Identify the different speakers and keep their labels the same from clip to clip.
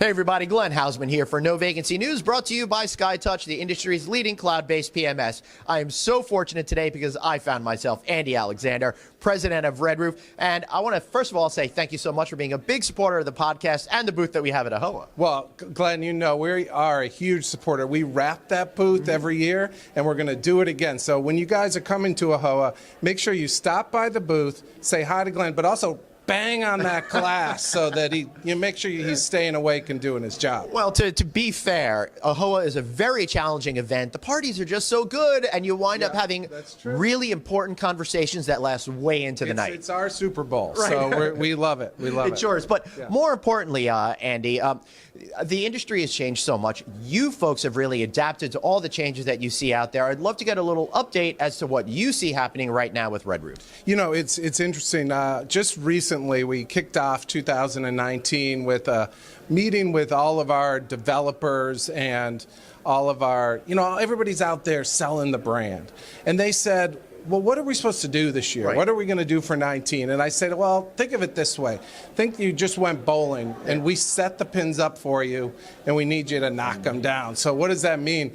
Speaker 1: Hey everybody, Glenn Hausman here for No Vacancy News, brought to you by SkyTouch, the industry's leading cloud-based PMS. I am so fortunate today because I found myself Andy Alexander, president of Red Roof, and I want to first of all say thank you so much for being a big supporter of the podcast and the booth that we have at AHOA.
Speaker 2: Well, Glenn, you know we are a huge supporter. We wrap that booth every year, and we're going to do it again. So when you guys are coming to AHOA, make sure you stop by the booth, say hi to Glenn, but also bang on that glass so that you make sure he's staying awake and doing his job.
Speaker 1: Well, to be fair, AHOA is a very challenging event. The parties are just so good, and you wind up having really important conversations that last way into the night.
Speaker 2: It's our Super Bowl,
Speaker 1: right.
Speaker 2: So we love it. We love it.
Speaker 1: It sure is. But more importantly, Andy, the industry has changed so much. You folks have really adapted to all the changes that you see out there. I'd love to get a little update as to what you see happening right now with Red Roof.
Speaker 2: You know, it's interesting. Just recently, we kicked off 2019 with a meeting with all of our developers and all of our, everybody's out there selling the brand. And they said, well, what are we supposed to do this year?
Speaker 1: Right.
Speaker 2: What are we going to do for 19? And I said, well, think of it this way. Think you just went bowling, and we set the pins up for you, and we need you to knock them down. So what does that mean?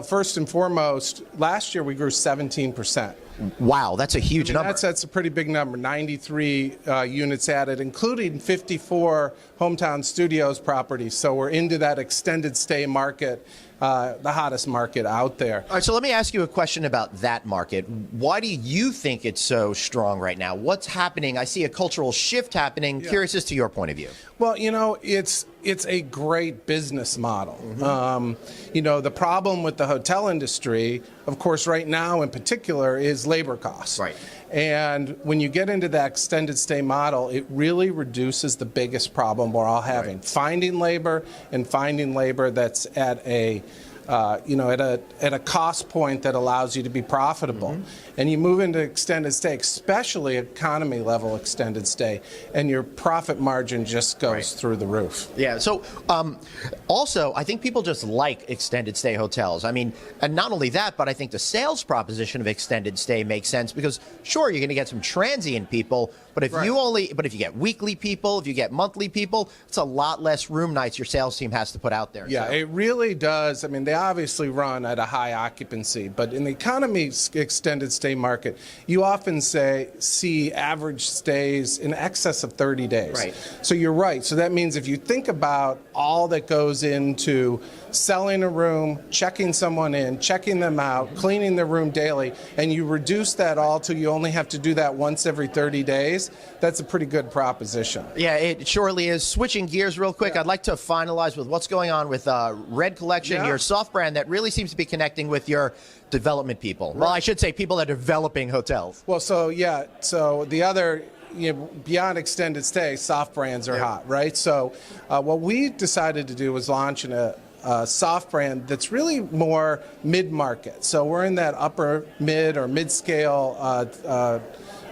Speaker 2: First and foremost, last year we grew 17%.
Speaker 1: Wow, that's a huge number.
Speaker 2: That's a pretty big number. 93 units added, including 54 Hometown Studios properties. So we're into that extended stay market, the hottest market out there.
Speaker 1: All right, so let me ask you a question about that market. Why do you think it's so strong right now? What's happening? I see a cultural shift happening. Curious as to your point of view.
Speaker 2: Well, it's a great business model. The problem with the hotel industry, of course, right now in particular, is labor costs.
Speaker 1: Right.
Speaker 2: And when you get into that extended stay model, it really reduces the biggest problem we're all having. Right. Finding labor that's at a at a cost point that allows you to be profitable. And you move into extended stay, especially economy level extended stay, and your profit margin just goes through the roof.
Speaker 1: Yeah, so also, I think people just like extended stay hotels. I mean, and not only that, but I think the sales proposition of extended stay makes sense because, sure, you're going to get some transient people, but if you get weekly people, if you get monthly people, it's a lot less room nights your sales team has to put out there.
Speaker 2: Yeah, it really does. I mean, they obviously run at a high occupancy, but in the economy extended stay market, you often see average stays in excess of 30 days.
Speaker 1: Right.
Speaker 2: So you're right. So that means if you think about all that goes into selling a room, checking someone in, checking them out, cleaning the room daily, and you reduce that all till you only have to do that once every 30 days, that's a pretty good proposition.
Speaker 1: Yeah, it surely is. Switching gears real quick, I'd like to finalize with what's going on with Red Collection, your soft brand that really seems to be connecting with your development people. Well, I should say people that are developing hotels.
Speaker 2: Well, so the other, beyond extended stay, soft brands are hot, right? So what we decided to do was launch a soft brand that's really more mid-market. So we're in that upper mid or mid-scale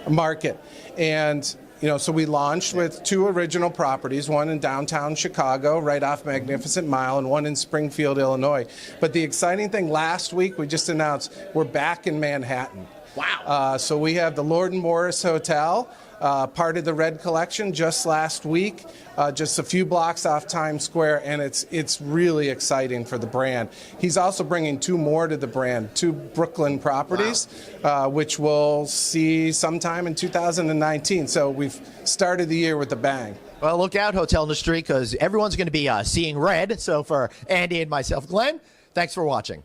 Speaker 2: market. And so we launched with 2 original properties, one in downtown Chicago, right off Magnificent Mile, and one in Springfield, Illinois. But the exciting thing, last week we just announced we're back in Manhattan.
Speaker 1: Wow.
Speaker 2: So we have the Lord & Morris Hotel, part of the Red Collection just last week, just a few blocks off Times Square, and it's really exciting for the brand. He's also bringing 2 more to the brand, 2 Brooklyn properties, which we'll see sometime in 2019. So we've started the year with a bang.
Speaker 1: Well, look out, hotel industry, because everyone's going to be seeing red. So for Andy and myself, Glenn, thanks for watching.